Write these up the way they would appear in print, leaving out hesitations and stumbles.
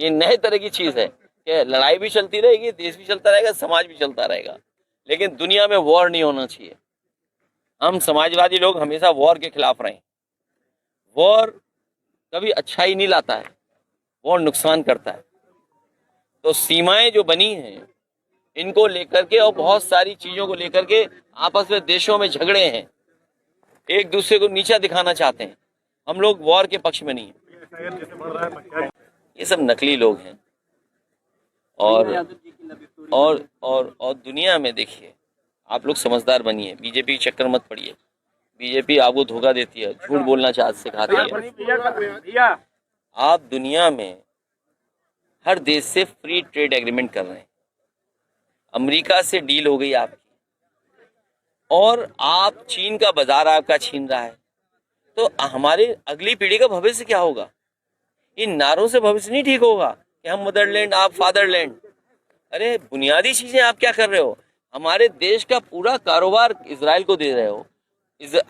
ये नए तरह की चीज है कि लड़ाई भी चलती रहेगी, देश भी चलता रहेगा, समाज भी चलता रहेगा, लेकिन दुनिया में वॉर नहीं होना चाहिए। हम समाजवादी लोग हमेशा वॉर के खिलाफ रहे। वॉर कभी अच्छाई नहीं लाता है, वॉर नुकसान करता है। तो सीमाएं जो बनी हैं इनको लेकर के और बहुत सारी चीजों को लेकर के आपस में देशों में झगड़े हैं, एक दूसरे को नीचा दिखाना चाहते हैं। हम लोग वॉर के पक्ष में नहीं है। ये सब नकली लोग हैं। और दुनिया में देखिए, आप लोग समझदार बनिए, बीजेपी के चक्कर मत पड़िए। बीजेपी आपको धोखा देती है, झूठ बोलना सिखाती है। आप दुनिया में हर देश से फ्री ट्रेड एग्रीमेंट कर रहे हैं, अमेरिका से डील हो गई आपकी, और आप चीन का बाजार आपका छीन रहा है। तो हमारे अगली पीढ़ी का भविष्य क्या होगा? इन नारों से भविष्य नहीं ठीक होगा कि हम मदरलैंड, आप फादरलैंड। अरे बुनियादी चीजें आप क्या कर रहे हो? हमारे देश का पूरा कारोबार इजराइल को दे रहे हो,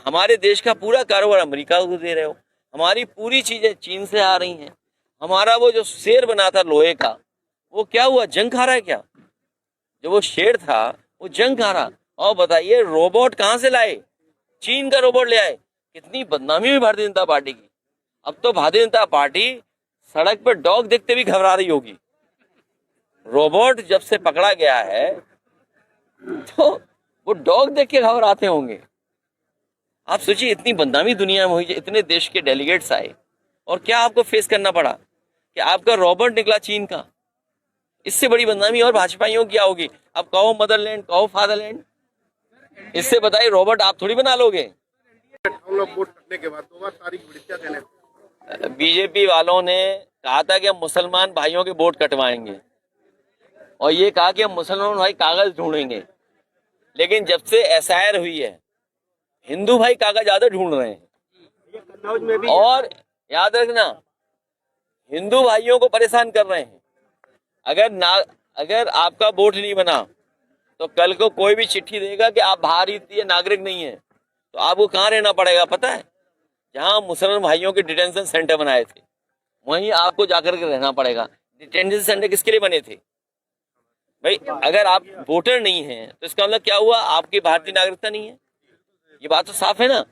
हमारे देश का पूरा कारोबार अमेरिका को दे रहे हो, हमारी पूरी चीजें चीन से आ रही हैं। हमारा वो जो शेर बना था लोहे का, वो क्या हुआ? जंग खा रहा है क्या? जो वो शेर था वो जंग खा रहा। और बताइए रोबोट कहाँ से लाए? चीन का रोबोट ले आए। कितनी बदनामी हुई भारतीय जनता पार्टी की। अब तो भारतीय जनता पार्टी सड़क पर डॉग देखते भी घबरा रही होगी। रोबोट जब से पकड़ा गया है तो वो डॉग देख के घबराते होंगे। आप सोचिए, इतनी बदनामी दुनिया में हुई, इतने देश के डेलीगेट्स आए और क्या आपको फेस करना पड़ा कि आपका रोबोट निकला चीन का। इससे बड़ी बदनामी और भाजपाइयों की क्या होगी? अब कहो मदरलैंड, कहो फादरलैंड, इससे बताइए रोबोट आप थोड़ी बना लोगे। बीजेपी वालों ने कहा था कि हम मुसलमान भाइयों के वोट कटवाएंगे और ये कहा कि हम मुसलमान भाई कागज ढूंढेंगे, लेकिन जब से एसआईआर हुई है हिंदू भाई कागज ज्यादा ढूंढ रहे हैं। और याद रखना, हिंदू भाइयों को परेशान कर रहे हैं। अगर आपका वोट नहीं बना तो कल को कोई भी चिट्ठी देगा कि आप भारतीय नागरिक नहीं है, तो आपको कहाँ रहना पड़ेगा पता है? जहां मुसलमान भाइयों के डिटेंशन सेंटर बनाए थे वहीं आपको जाकर के रहना पड़ेगा। डिटेंशन सेंटर किसके लिए बने थे भाई? अगर आप वोटर नहीं हैं तो इसका मतलब क्या हुआ? आपकी भारतीय नागरिकता नहीं है। ये बात तो साफ है ना।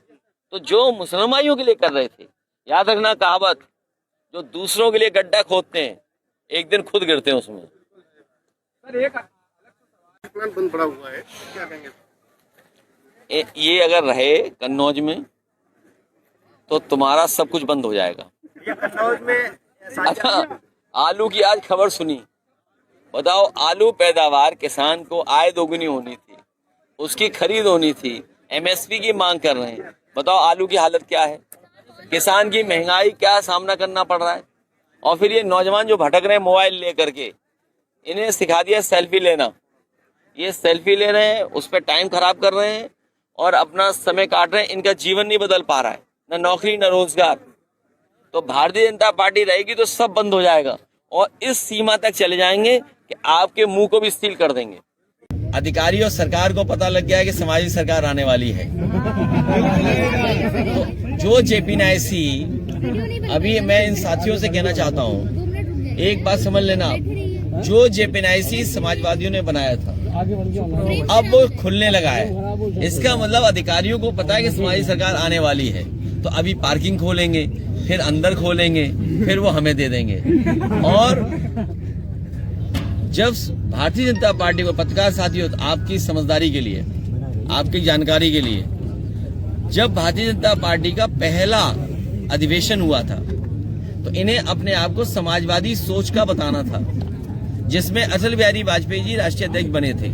तो जो मुसलमान भाइयों के लिए कर रहे थे, याद रखना कहावत, जो दूसरों के लिए गड्ढा खोदते हैं एक दिन खुद गिरते हैं उसमें। प्लान बंद पड़ा हुआ है, क्या कहेंगे? ये अगर रहे कन्नौज में तो तुम्हारा सब कुछ बंद हो जाएगा। ये कन्नौज में अच्छा, आलू की आज खबर सुनी, बताओ आलू पैदावार किसान को आय दोगुनी होनी थी, उसकी खरीद होनी थी, एमएसपी की मांग कर रहे हैं। बताओ आलू की हालत क्या है? किसान की महंगाई क्या सामना करना पड़ रहा है। और फिर ये नौजवान जो भटक रहे हैं मोबाइल लेकर के, इन्हें सिखा दिया सेल्फी लेना। ये सेल्फी ले रहे हैं, उस पर टाइम खराब कर रहे हैं और अपना समय काट रहे हैं। इनका जीवन नहीं बदल पा रहा है, न नौकरी न रोजगार। तो भारतीय जनता पार्टी रहेगी तो सब बंद हो जाएगा और इस सीमा तक चले जाएंगे कि आपके मुंह को भी सील कर देंगे। अधिकारी और सरकार को पता लग गया है कि समाजवादी सरकार आने वाली है। तो जो जेपीएनआईसी, अभी मैं इन साथियों से कहना चाहता हूँ, एक बात समझ लेना, जो जेपीएनआईसी समाजवादियों ने बनाया था अब वो खुलने लगा है। इसका मतलब अधिकारियों को पता है कि समाजवादी सरकार आने वाली है, तो अभी पार्किंग खोलेंगे, फिर अंदर खोलेंगे, फिर वो हमें दे देंगे। और जब भारतीय जनता पार्टी को, पत्रकार साथियों, आपकी समझदारी के लिए, आपकी जानकारी के लिए, जब भारतीय जनता पार्टी का पहला अधिवेशन हुआ था तो इन्हें अपने आप को समाजवादी सोच का बताना था, जिसमें अटल बिहारी वाजपेयी जी राष्ट्रीय अध्यक्ष बने थे।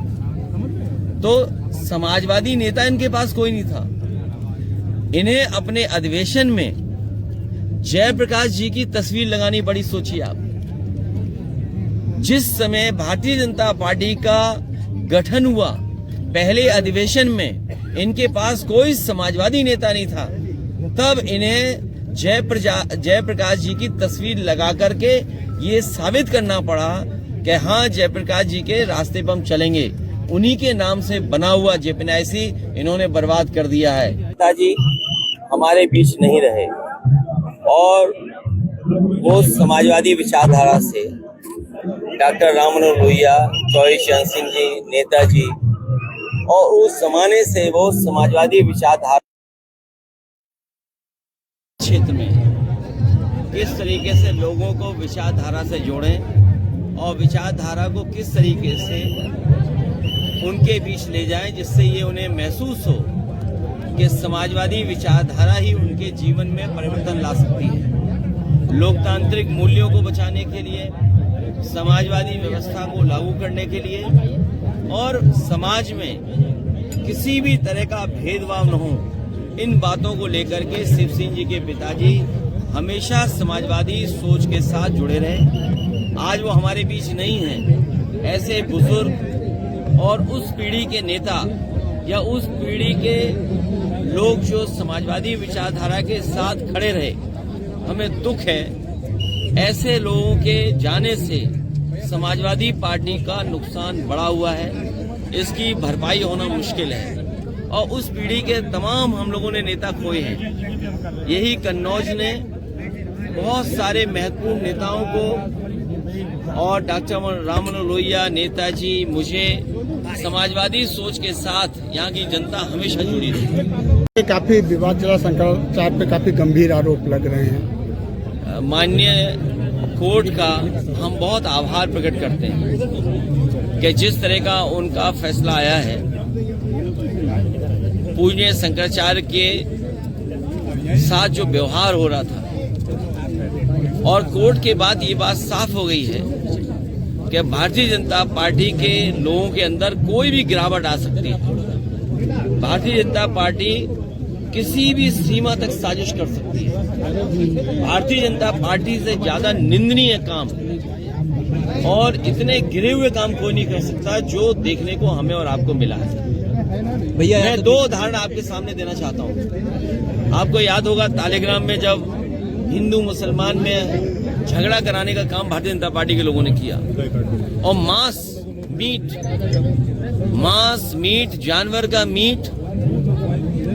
तो समाजवादी नेता इनके पास कोई नहीं था। इन्हें अपने अधिवेशन में जयप्रकाश जी की तस्वीर लगानी पड़ी। सोचिए आप, जिस समय भारतीय जनता पार्टी का गठन हुआ, पहले अधिवेशन में इनके पास कोई समाजवादी नेता नहीं था, तब इन्हें जयप्रकाश जी की तस्वीर लगा करके ये साबित करना पड़ा कि हाँ, जयप्रकाश जी के रास्ते पर हम चलेंगे। उन्हीं के नाम से बना हुआ जेपीएनआईसी इन्होंने बर्बाद कर दिया है। पिताजी हमारे बीच नहीं रहे और वो समाजवादी विचारधारा से डॉक्टर राम मनोहर लोहिया, चौधरी चरण सिंह जी, नेताजी और उस जमाने से वो समाजवादी विचारधारा क्षेत्र में किस तरीके से लोगों को विचारधारा से जोड़ें और विचारधारा को किस तरीके से उनके बीच ले जाएं जिससे ये उन्हें महसूस हो कि समाजवादी विचारधारा ही उनके जीवन में परिवर्तन ला सकती है। लोकतांत्रिक मूल्यों को बचाने के लिए, समाजवादी व्यवस्था को लागू करने के लिए और समाज में किसी भी तरह का भेदभाव न हो, इन बातों को लेकर के शिव सिंह जी के पिताजी हमेशा समाजवादी सोच के साथ जुड़े रहे। आज वो हमारे बीच नहीं हैं। ऐसे बुजुर्ग और उस पीढ़ी के नेता या उस पीढ़ी के लोग जो समाजवादी विचारधारा के साथ खड़े रहे, हमें दुख है। ऐसे लोगों के जाने से समाजवादी पार्टी का नुकसान बढ़ा हुआ है, इसकी भरपाई होना मुश्किल है और उस पीढ़ी के तमाम हम लोगों ने नेता खोए हैं। यही कन्नौज ने बहुत सारे महत्वपूर्ण नेताओं को और डॉक्टर राम मनोहर लोहिया, नेताजी, मुझे समाजवादी सोच के साथ यहाँ की जनता हमेशा जुड़ी रही। काफी विवाद चला, शंकराचार्य पे काफी गंभीर आरोप लग रहे हैं। माननीय कोर्ट का हम बहुत आभार प्रकट करते हैं कि जिस तरह का उनका फैसला आया है, पूज्य शंकराचार्य के साथ जो व्यवहार हो रहा था और कोर्ट के बाद ये बात साफ हो गई है कि भारतीय जनता पार्टी के लोगों के अंदर कोई भी गिरावट आ सकती है। भारतीय जनता पार्टी किसी भी सीमा तक साजिश कर सकती है। भारतीय जनता पार्टी से ज्यादा निंदनीय काम और इतने गिरे हुए काम कोई नहीं कर सकता जो देखने को हमें और आपको मिला है। भैया, मैं दो उदाहरण आपके सामने देना चाहता हूँ। आपको याद होगा तालेग्राम में जब हिंदू मुसलमान में झगड़ा कराने का काम भारतीय जनता पार्टी के लोगों ने किया और मांस मीट जानवर का मीट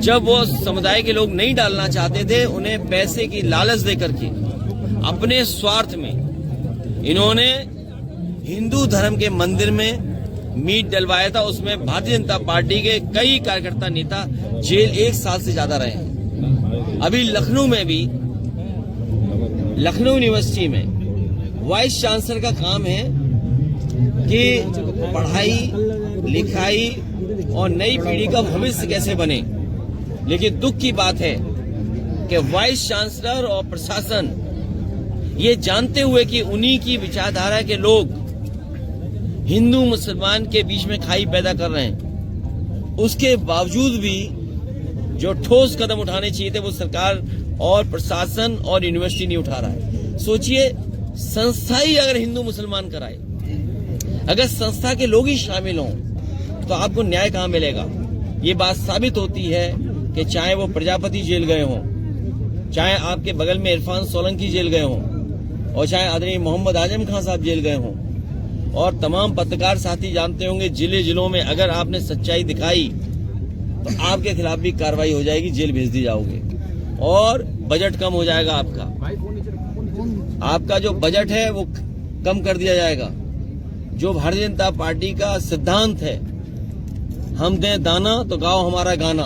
जब वो समुदाय के लोग नहीं डालना चाहते थे, उन्हें पैसे की लालच देकर के अपने स्वार्थ में इन्होंने हिंदू धर्म के मंदिर में मीट डलवाया था। उसमें भारतीय जनता पार्टी के कई कार्यकर्ता नेता जेल 1 साल से ज्यादा रहे हैं। अभी लखनऊ में भी, लखनऊ यूनिवर्सिटी में वाइस चांसलर का काम है कि पढ़ाई लिखाई और नई पीढ़ी का भविष्य कैसे बने। लेकिन दुख की बात है कि वाइस चांसलर और प्रशासन ये जानते हुए कि उन्हीं की विचारधारा के लोग हिंदू मुसलमान के बीच में खाई पैदा कर रहे हैं, उसके बावजूद भी जो ठोस कदम उठाने चाहिए थे वो सरकार और प्रशासन और यूनिवर्सिटी नहीं उठा रहा है। सोचिए, संस्था ही अगर हिंदू मुसलमान कराए, अगर संस्था के लोग ही शामिल हों तो आपको न्याय कहां मिलेगा। ये बात साबित होती है कि चाहे वो प्रजापति जेल गए हों, चाहे आपके बगल में इरफान सोलंकी जेल गए हों और चाहे आदरणीय मोहम्मद आजम खान साहब जेल गए हों, और तमाम पत्रकार साथी जानते होंगे जिलों में अगर आपने सच्चाई दिखाई तो आपके खिलाफ भी कार्रवाई हो जाएगी, जेल भेज दी जाओगे और बजट कम हो जाएगा। आपका जो बजट है वो कम कर दिया जाएगा। जो भारतीय जनता पार्टी का सिद्धांत है, हम दें दाना तो गाओ हमारा गाना,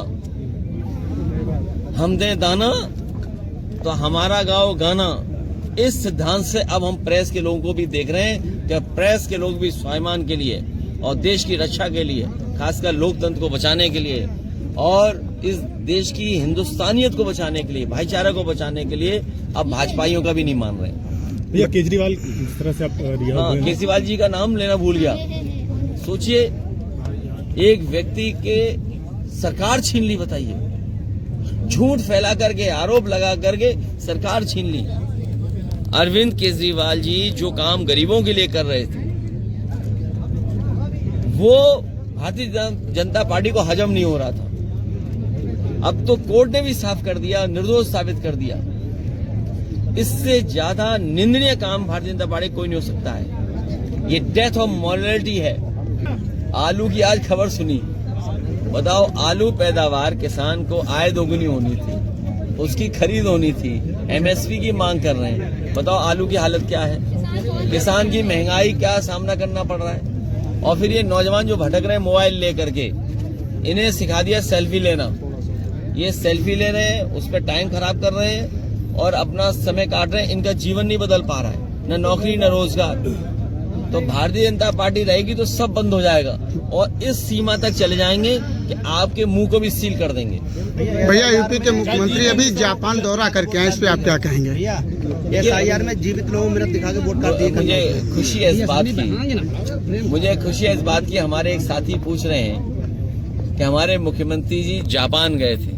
हम दें दाना तो हमारा गाओ गाना, इस सिद्धांत से अब हम प्रेस के लोगों को भी देख रहे हैं कि प्रेस के लोग भी स्वाभिमान के लिए और देश की रक्षा के लिए, खासकर लोकतंत्र को बचाने के लिए और इस देश की हिंदुस्तानियत को बचाने के लिए, भाईचारा को बचाने के लिए अब भाजपाइयों का भी नहीं मान रहे। भैया, केजरीवाल इस तरह से आप केजरीवाल जी का नाम लेना भूल गया। सोचिए, एक व्यक्ति के सरकार छीन ली, बताइए, झूठ फैला करके, आरोप लगा करके सरकार छीन ली। अरविंद केजरीवाल जी जो काम गरीबों के लिए कर रहे थे वो भारतीय जनता पार्टी को हजम नहीं हो रहा था। अब तो कोर्ट ने भी साफ कर दिया, निर्दोष साबित कर दिया। इससे ज्यादा निंदनीय काम भारतीय जनता पार्टी कोई नहीं हो सकता है। ये डेथ ऑफ मॉरलिटी है। आलू की आज खबर सुनी, बताओ, आलू पैदावार किसान को आय दोगुनी होनी थी, उसकी खरीद होनी थी, एमएसपी की मांग कर रहे हैं। बताओ आलू की हालत क्या है, किसान की महंगाई क्या सामना करना पड़ रहा है। और फिर ये नौजवान जो भटक रहे हैं मोबाइल लेकर के, इन्हें सिखा दिया सेल्फी लेना। ये सेल्फी ले रहे हैं, उस पर टाइम खराब कर रहे हैं और अपना समय काट रहे हैं। इनका जीवन नहीं बदल पा रहा है, न नौकरी न रोजगार। तो भारतीय जनता पार्टी रहेगी तो सब बंद हो जाएगा और इस सीमा तक चले जाएंगे कि आपके मुंह को भी सील कर देंगे। भैया यूपी के मुख्यमंत्री अभी जापान दौरा करके आए, इस पे आप क्या कहेंगे? SIR में जीवित लोगों में दिखा के वोट कर दिए। मुझे खुशी है इस बात की, हमारे एक साथी पूछ रहे हैं कि हमारे मुख्यमंत्री जी जापान गए थे।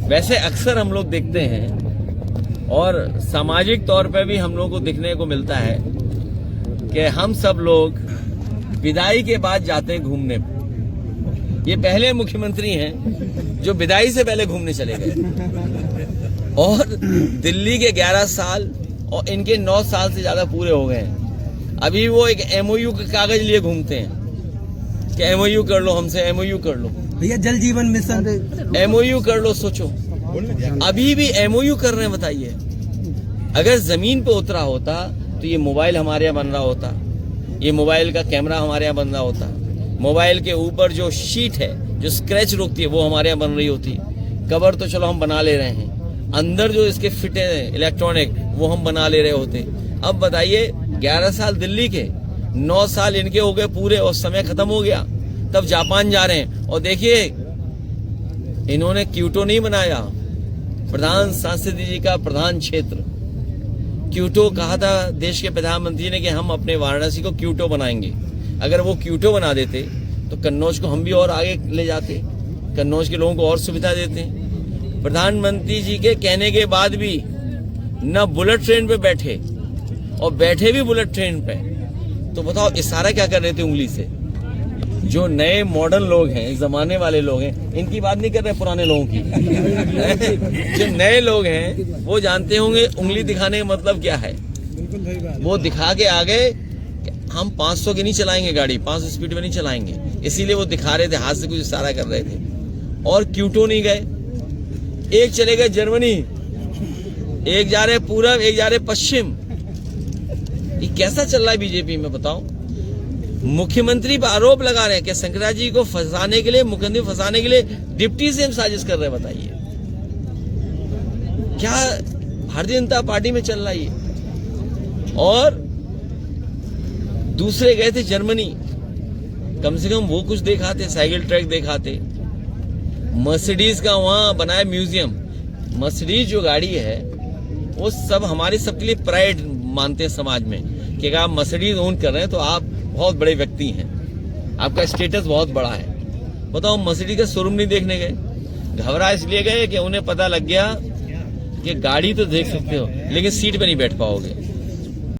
वैसे अक्सर हम लोग देखते हैं और सामाजिक तौर पे भी हम लोग को दिखने को मिलता है कि हम सब लोग विदाई के बाद जाते हैं घूमने। ये पहले मुख्यमंत्री हैं जो विदाई से पहले घूमने चले गए। और दिल्ली के 11 साल और इनके 9 साल से ज्यादा पूरे हो गए हैं। अभी वो एक MOU का कागज लिए घूमते हैं कि MOU कर लो हमसे, MOU कर लो। भैया जल जीवन मिशन MOU कर लो। सोचो अभी भी MOU कर रहे हैं। बताइए अगर जमीन पे उतरा होता तो ये मोबाइल हमारे यहाँ बन रहा होता, ये मोबाइल का कैमरा हमारे यहाँ बन रहा होता, मोबाइल के ऊपर जो शीट है जो स्क्रैच रोकती है वो हमारे यहाँ बन रही होती। कवर तो चलो हम बना ले रहे हैं, अंदर जो इसके फिट है इलेक्ट्रॉनिक वो हम बना ले रहे होते। अब बताइए 11 साल दिल्ली के, 9 साल इनके हो गए पूरे और समय खत्म हो गया, तब जापान जा रहे हैं। और देखिए इन्होंने क्योटो नहीं बनाया, प्रधान सांसद जी का प्रधान क्षेत्र क्योटो कहा था देश के प्रधानमंत्री ने कि हम अपने वाराणसी को क्योटो बनाएंगे। अगर वो क्योटो बना देते तो कन्नौज को हम भी और आगे ले जाते, कन्नौज के लोगों को और सुविधा देते। प्रधानमंत्री जी के कहने के बाद भी न बुलेट ट्रेन पे बैठे और बैठे भी बुलेट ट्रेन पे, तो बताओ इशारा क्या कर रहे थे उंगली से। जो नए मॉडर्न लोग हैं, इस जमाने वाले लोग हैं, इनकी बात नहीं कर रहे पुराने लोगों की। जो नए लोग हैं वो जानते होंगे उंगली दिखाने का मतलब क्या है। वो दिखा के आगे हम 500 की नहीं चलाएंगे गाड़ी, 500 स्पीड में नहीं चलाएंगे, इसीलिए वो दिखा रहे थे, हाथ से कुछ इशारा कर रहे थे। और क्योटो नहीं गए, एक चले गए जर्मनी, एक जा रहे पूरब, एक जा रहे पश्चिम। ये कैसा चल रहा है बीजेपी में बताओ। मुख्यमंत्री पर आरोप लगा रहे हैं कि शंकराचार्य जी को फंसाने के लिए, मुख्यमंत्री फंसाने के लिए डिप्टी सीएम साजिश कर रहे हैं। बताइए क्या भारतीय जनता पार्टी में चल रहा है ये। और दूसरे गए थे जर्मनी, कम से कम वो कुछ दिखाते, साइकिल ट्रैक दिखाते। मर्सिडीज का वहां बनाया म्यूजियम। मर्सिडीज जो गाड़ी है वो सब हमारे सबके लिए प्राइड मानते हैं समाज में कि अगर आप मर्सिडीज ओन कर रहे हैं तो आप बहुत बड़े व्यक्ति हैं, आपका स्टेटस बहुत बड़ा है। बताओ मर्सिडीज का शोरूम नहीं देखने गए, घबरा इसलिए गए कि उन्हें पता लग गया कि गाड़ी तो देख सकते हो लेकिन सीट पे नहीं बैठ पाओगे।